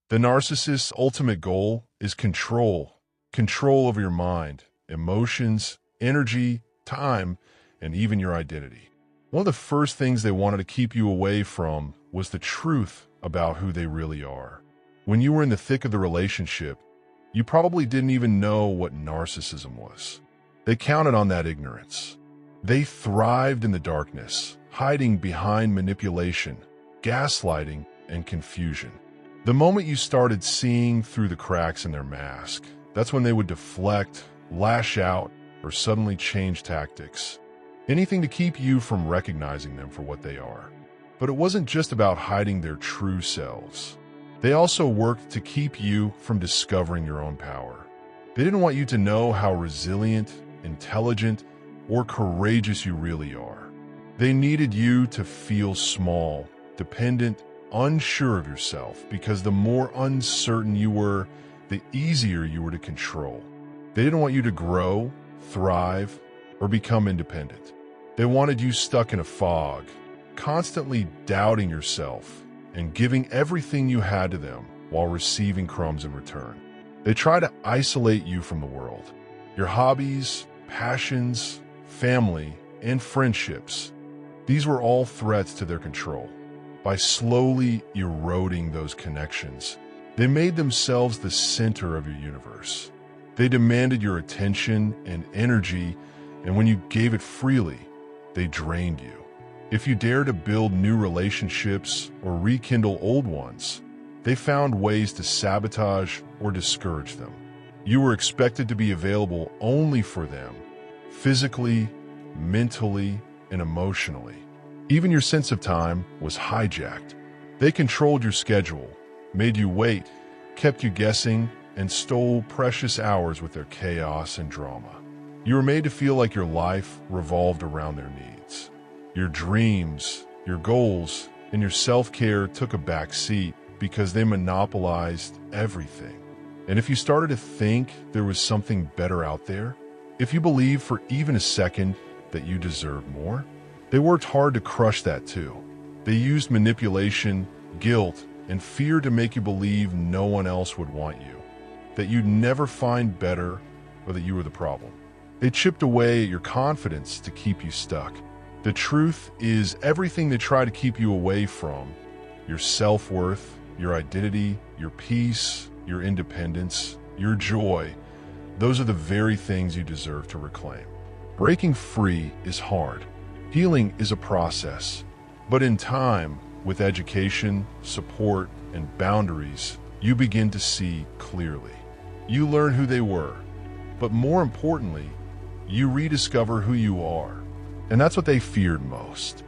The narcissist's ultimate goal is control. Control over your mind, emotions, energy, time, and even your identity. One of the first things they wanted to keep you away from was the truth about who they really are. When you were in the thick of the relationship, you probably didn't even know what narcissism was. They counted on that ignorance. They thrived in the darkness, hiding behind manipulation, gaslighting, and confusion. The moment you started seeing through the cracks in their mask, that's when they would deflect, lash out, or suddenly change tactics. Anything to keep you from recognizing them for what they are. But it wasn't just about hiding their true selves. They also worked to keep you from discovering your own power. They didn't want you to know how resilient, intelligent, or courageous you really are. They needed you to feel small, dependent, unsure of yourself, because the more uncertain you were, the easier you were to control. They didn't want you to grow, thrive, or become independent. They wanted you stuck in a fog, constantly doubting yourself and giving everything you had to them while receiving crumbs in return. They tried to isolate you from the world. Your hobbies, passions, family, and friendships, these were all threats to their control. By slowly eroding those connections, they made themselves the center of your universe. They demanded your attention and energy, and when you gave it freely, they drained you. If you dare to build new relationships or rekindle old ones, they found ways to sabotage or discourage them. You were expected to be available only for them, physically, mentally, and emotionally. Even your sense of time was hijacked. They controlled your schedule, made you wait, kept you guessing, and stole precious hours with their chaos and drama. You were made to feel like your life revolved around their needs. Your dreams, your goals, and your self-care took a back seat because they monopolized everything. And if you started to think there was something better out there, if you believed for even a second that you deserved more, they worked hard to crush that too. They used manipulation, guilt, and fear to make you believe no one else would want you, that you'd never find better, or that you were the problem. They chipped away at your confidence to keep you stuck. The truth is, everything they try to keep you away from, your self-worth, your identity, your peace, your independence, your joy, those are the very things you deserve to reclaim. Breaking free is hard. Healing is a process. But in time, with education, support, and boundaries, you begin to see clearly. You learn who they were, but more importantly, you rediscover who you are. And that's what they feared most.